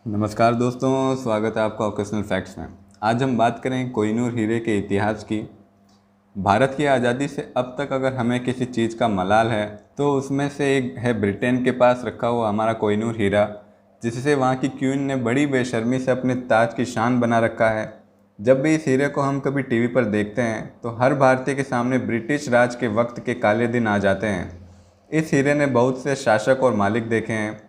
नमस्कार दोस्तों, स्वागत है आपका ओकेशनल फैक्ट्स में। आज हम बात करें कोहिनूर हीरे के इतिहास की। भारत की आज़ादी से अब तक अगर हमें किसी चीज़ का मलाल है तो उसमें से एक है ब्रिटेन के पास रखा हुआ हमारा कोहिनूर हीरा, जिससे वहाँ की क्वीन ने बड़ी बेशर्मी से अपने ताज की शान बना रखा है। जब भी इस हीरे को हम कभी टीवी पर देखते हैं तो हर भारतीय के सामने ब्रिटिश राज के वक्त के काले दिन आ जाते हैं। इस हीरे ने बहुत से शासक और मालिक देखे हैं।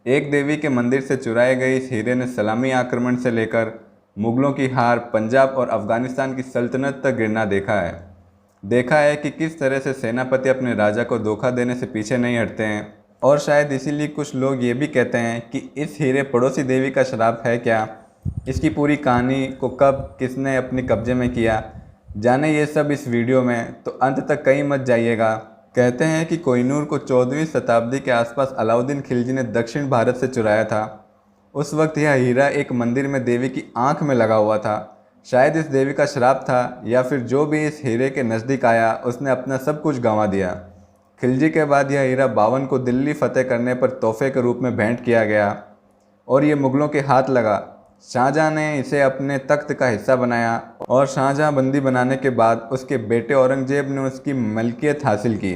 एक देवी के मंदिर से चुराए गए इस हीरे ने सलामी आक्रमण से लेकर मुगलों की हार, पंजाब और अफगानिस्तान की सल्तनत तक गिरना देखा है कि किस तरह से सेनापति अपने राजा को धोखा देने से पीछे नहीं हटते हैं। और शायद इसीलिए कुछ लोग ये भी कहते हैं कि इस हीरे पड़ोसी देवी का श्राप है क्या। इसकी पूरी कहानी को कब किसने अपने कब्जे में किया, जाने ये सब इस वीडियो में, तो अंत तक कहीं मत जाइएगा। कहते हैं कि कोहिनूर को 14वीं शताब्दी के आसपास अलाउद्दीन खिलजी ने दक्षिण भारत से चुराया था। उस वक्त यह हीरा एक मंदिर में देवी की आंख में लगा हुआ था। शायद इस देवी का श्राप था, या फिर जो भी इस हीरे के नज़दीक आया उसने अपना सब कुछ गंवा दिया। खिलजी के बाद यह हीरा बावन को दिल्ली फतेह करने पर तोहफे के रूप में भेंट किया गया और ये मुगलों के हाथ लगा। शाहजहाँ ने इसे अपने तख्त का हिस्सा बनाया और शाहजहाँ बंदी बनाने के बाद उसके बेटे औरंगजेब ने उसकी मलकियत हासिल की।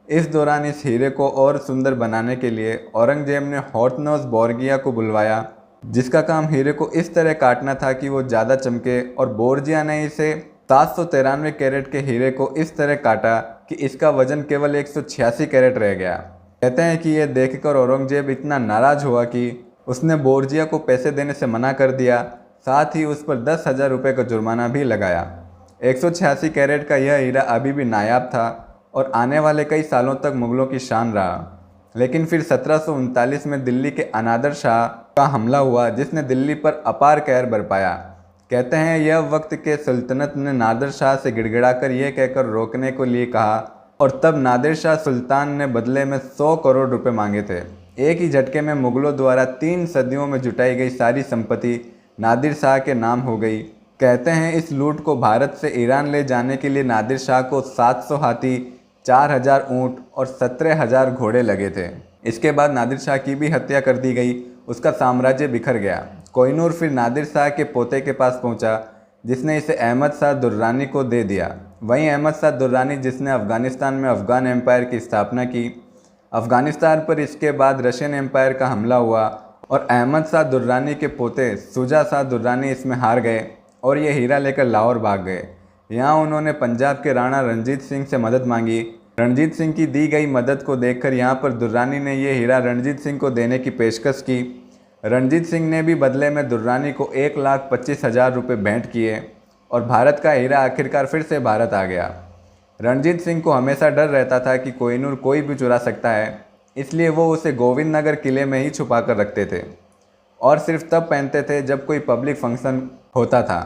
इस दौरान इस हीरे को और सुंदर बनाने के लिए औरंगजेब ने हॉटनोज बोर्गिया को बुलवाया, जिसका काम हीरे को इस तरह काटना था कि वो ज़्यादा चमके, और बोर्जिया ने इसे 793 कैरेट के हीरे को इस तरह काटा कि इसका वजन केवल 186 कैरेट रह गया। कहते हैं कि यह देखकर औरंगजेब इतना नाराज़ हुआ कि उसने बोर्जिया को पैसे देने से मना कर दिया, साथ ही उस पर 10,000 रुपये का जुर्माना भी लगाया। 186 कैरेट का यह हीरा अभी भी नायाब था और आने वाले कई सालों तक मुगलों की शान रहा। लेकिन फिर 1739 में दिल्ली के अनादर शाह का हमला हुआ, जिसने दिल्ली पर अपार कहर बरपाया। कहते हैं यह वक्त के सल्तनत ने नादिर शाह से गिड़गिड़ाकर यह कहकर रोकने को लिए कहा, और तब नादिर शाह सुल्तान ने बदले में 100 करोड़ रुपए मांगे थे। एक ही झटके में मुगलों द्वारा 3 सदियों में जुटाई गई सारी संपत्ति नादिर शाह के नाम हो गई। कहते हैं इस लूट को भारत से ईरान ले जाने के लिए नादिर शाह को 700 हाथी, 4,000 ऊँट और 17,000 घोड़े लगे थे। इसके बाद नादिर शाह की भी हत्या कर दी गई, उसका साम्राज्य बिखर गया। कोहिनूर फिर नादिर शाह के पोते के पास पहुंचा, जिसने इसे अहमद शाह दुर्रानी को दे दिया। वहीं अहमद शाह दुर्रानी, जिसने अफगानिस्तान में अफगान एम्पायर की स्थापना की। अफगानिस्तान पर इसके बाद रशियन एम्पायर का हमला हुआ और अहमद शाह दुर्रानी के पोते शुजा शाह दुर्रानी इसमें हार गए और ये हीरा लेकर लाहौर भाग गए। यहाँ उन्होंने पंजाब के राणा रणजीत सिंह से मदद मांगी। रणजीत सिंह की दी गई मदद को देखकर यहाँ पर दुर्रानी ने यह हीरा रणजीत सिंह को देने की पेशकश की। रणजीत सिंह ने भी बदले में दुर्रानी को 1,25,000 रुपये भेंट किए और भारत का हीरा आखिरकार फिर से भारत आ गया। रणजीत सिंह को हमेशा डर रहता था कि कोहिनूर कोई भी चुरा सकता है, इसलिए वो उसे गोविंद नगर किले में ही छुपा कर रखते थे और सिर्फ तब पहनते थे जब कोई पब्लिक फंक्शन होता था।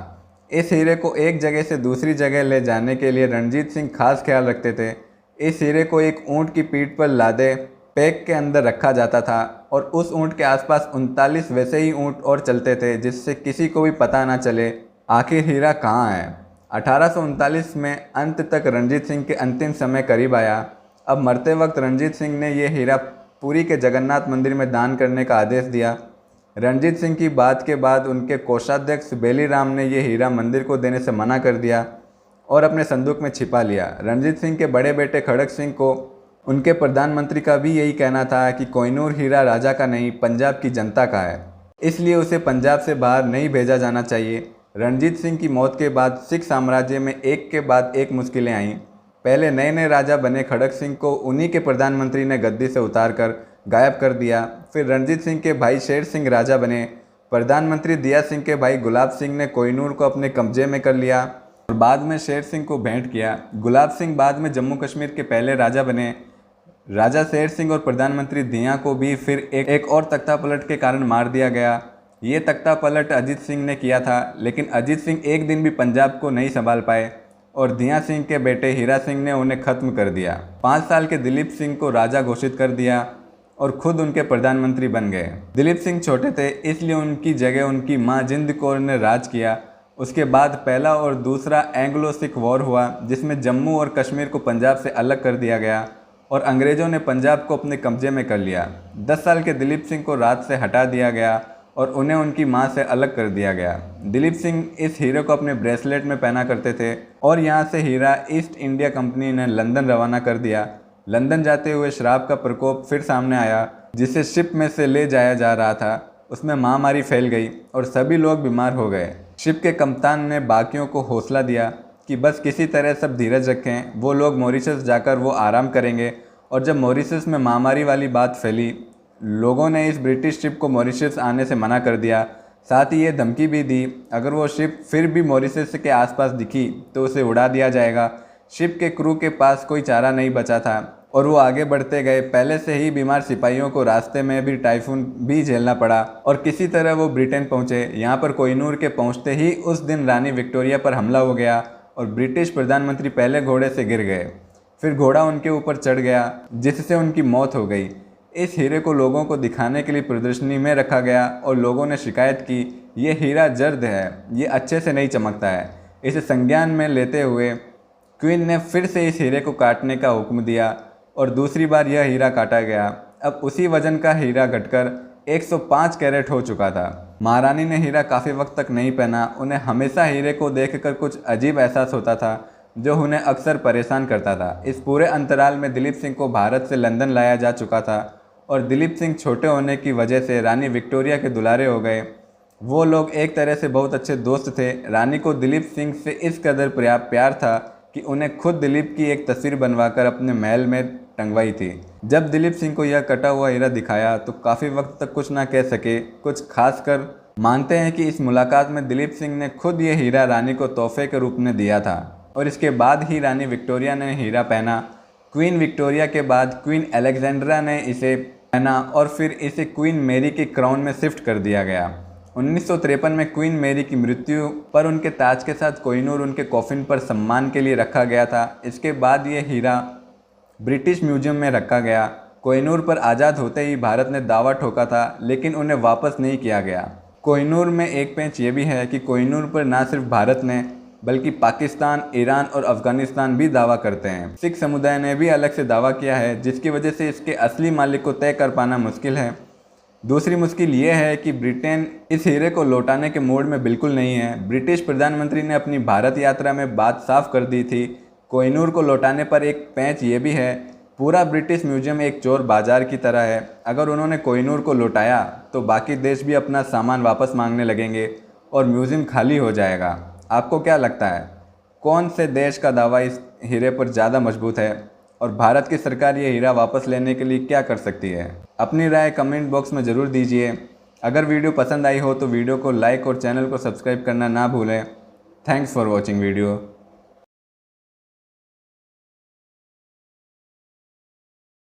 इस हीरे को एक जगह से दूसरी जगह ले जाने के लिए रणजीत सिंह खास ख्याल रखते थे। इस हीरे को एक ऊँट की पीठ पर लादे पैक के अंदर रखा जाता था और उस ऊँट के आसपास 39 वैसे ही ऊँट और चलते थे, जिससे किसी को भी पता ना चले आखिर हीरा कहाँ है। 1839 में अंत तक रणजीत सिंह के अंतिम समय करीब आया। अब मरते वक्त रणजीत सिंह ने यह हीरा पुरी के जगन्नाथ मंदिर में दान करने का आदेश दिया। रणजीत सिंह की बात के बाद उनके कोषाध्यक्ष बेली राम ने यह हीरा मंदिर को देने से मना कर दिया और अपने संदूक में छिपा लिया। रणजीत सिंह के बड़े बेटे खड़क सिंह को उनके प्रधानमंत्री का भी यही कहना था कि कोहिनूर हीरा राजा का नहीं, पंजाब की जनता का है, इसलिए उसे पंजाब से बाहर नहीं भेजा जाना चाहिए। रणजीत सिंह की मौत के बाद सिख साम्राज्य में एक के बाद एक मुश्किलें आईं। पहले नए नए राजा बने खड़क सिंह को उन्हीं के प्रधानमंत्री ने गद्दी से उतारकर गायब कर दिया। फिर रणजीत सिंह के भाई शेर सिंह राजा बने। प्रधानमंत्री दिया सिंह के भाई गुलाब सिंह ने कोहिनूर को अपने कब्जे में कर लिया और बाद में शेर सिंह को भेंट किया। गुलाब सिंह बाद में जम्मू कश्मीर के पहले राजा बने। राजा शेर सिंह और प्रधानमंत्री दिया को भी फिर एक और तख्ता पलट के कारण मार दिया गया। ये तख्ता पलट अजीत सिंह ने किया था, लेकिन अजीत सिंह एक दिन भी पंजाब को नहीं संभाल पाए और दिया सिंह के बेटे हीरा सिंह ने उन्हें खत्म कर दिया। 5 साल के दिलीप सिंह को राजा घोषित कर दिया और खुद उनके प्रधानमंत्री बन गए। दिलीप सिंह छोटे थे, इसलिए उनकी जगह उनकी मां जिंद कौर ने राज किया। उसके बाद पहला और दूसरा एंग्लो सिख वॉर हुआ, जिसमें जम्मू और कश्मीर को पंजाब से अलग कर दिया गया और अंग्रेज़ों ने पंजाब को अपने कब्जे में कर लिया। 10 साल के दिलीप सिंह को राज से हटा दिया गया और उन्हें उनकी मां से अलग कर दिया गया। दिलीप सिंह इस हीरे को अपने ब्रेसलेट में पहना करते थे और यहाँ से हीरा ईस्ट इंडिया कंपनी ने लंदन रवाना कर दिया। लंदन जाते हुए शराब का प्रकोप फिर सामने आया, जिसे शिप में से ले जाया जा रहा था। उसमें महामारी फैल गई और सभी लोग बीमार हो गए। शिप के कप्तान ने बाकियों को हौसला दिया कि बस किसी तरह सब धीरज रखें, वो लोग मॉरिशस जाकर वो आराम करेंगे। और जब मॉरिशस में महामारी वाली बात फैली, लोगों ने इस ब्रिटिश शिप को मॉरिशस आने से मना कर दिया। साथ ही ये धमकी भी दी, अगर वो शिप फिर भी मॉरिशस के आसपास दिखी तो उसे उड़ा दिया जाएगा। शिप के क्रू के पास कोई चारा नहीं बचा था और वो आगे बढ़ते गए। पहले से ही बीमार सिपाहियों को रास्ते में भी टाइफून भी झेलना पड़ा और किसी तरह वो ब्रिटेन पहुंचे। यहाँ पर कोहिनूर के पहुंचते ही उस दिन रानी विक्टोरिया पर हमला हो गया और ब्रिटिश प्रधानमंत्री पहले घोड़े से गिर गए, फिर घोड़ा उनके ऊपर चढ़ गया, जिससे उनकी मौत हो गई। इस हीरे को लोगों को दिखाने के लिए प्रदर्शनी में रखा गया और लोगों ने शिकायत की, ये हीरा जर्द है, ये अच्छे से नहीं चमकता है। इसे संज्ञान में लेते हुए क्वीन ने फिर से इस हीरे को काटने का हुक्म दिया और दूसरी बार यह हीरा काटा गया। अब उसी वजन का हीरा घटकर 105 कैरेट हो चुका था। महारानी ने हीरा काफ़ी वक्त तक नहीं पहना। उन्हें हमेशा हीरे को देखकर कुछ अजीब एहसास होता था जो उन्हें अक्सर परेशान करता था। इस पूरे अंतराल में दिलीप सिंह को भारत से लंदन लाया जा चुका था और दिलीप सिंह छोटे होने की वजह से रानी विक्टोरिया के दुलारे हो गए। वो लोग एक तरह से बहुत अच्छे दोस्त थे। रानी को दिलीप सिंह से इस कदर प्यार था कि उन्हें खुद दिलीप की एक तस्वीर बनवाकर अपने महल में टंगवाई थी। जब दिलीप सिंह को यह कटा हुआ हीरा दिखाया तो काफ़ी वक्त तक कुछ ना कह सके। कुछ खास कर मानते हैं कि इस मुलाकात में दिलीप सिंह ने खुद ये हीरा रानी को तोहफे के रूप में दिया था और इसके बाद ही रानी विक्टोरिया ने हीरा पहना। क्वीन विक्टोरिया के बाद क्वीन अलेक्जेंड्रा ने इसे पहना और फिर इसे क्वीन मेरी के क्राउन में शिफ्ट कर दिया गया। 1953 में क्वीन मेरी की मृत्यु पर उनके ताज के साथ कोहिनूर उनके कॉफिन पर सम्मान के लिए रखा गया था। इसके बाद ये हीरा ब्रिटिश म्यूजियम में रखा गया। कोहिनूर पर आज़ाद होते ही भारत ने दावा ठोका था, लेकिन उन्हें वापस नहीं किया गया। कोहिनूर में एक पेंच ये भी है कि कोहिनूर पर न सिर्फ भारत ने बल्कि पाकिस्तान, ईरान और अफगानिस्तान भी दावा करते हैं। सिख समुदाय ने भी अलग से दावा किया है, जिसकी वजह से इसके असली मालिक को तय कर पाना मुश्किल है। दूसरी मुश्किल ये है कि ब्रिटेन इस हीरे को लौटाने के मूड में बिल्कुल नहीं है। ब्रिटिश प्रधानमंत्री ने अपनी भारत यात्रा में बात साफ कर दी थी। कोहिनूर को लौटाने पर एक पैंच ये भी है, पूरा ब्रिटिश म्यूजियम एक चोर बाजार की तरह है। अगर उन्होंने कोहिनूर को लौटाया तो बाकी देश भी अपना सामान वापस मांगने लगेंगे और म्यूजियम खाली हो जाएगा। आपको क्या लगता है, कौन से देश का दावा इस हीरे पर ज़्यादा मजबूत है और भारत की सरकार ये हीरा वापस लेने के लिए क्या कर सकती है? अपनी राय कमेंट बॉक्स में ज़रूर दीजिए। अगर वीडियो पसंद आई हो तो वीडियो को लाइक और चैनल को सब्सक्राइब करना ना भूलें। Thanks for watching video.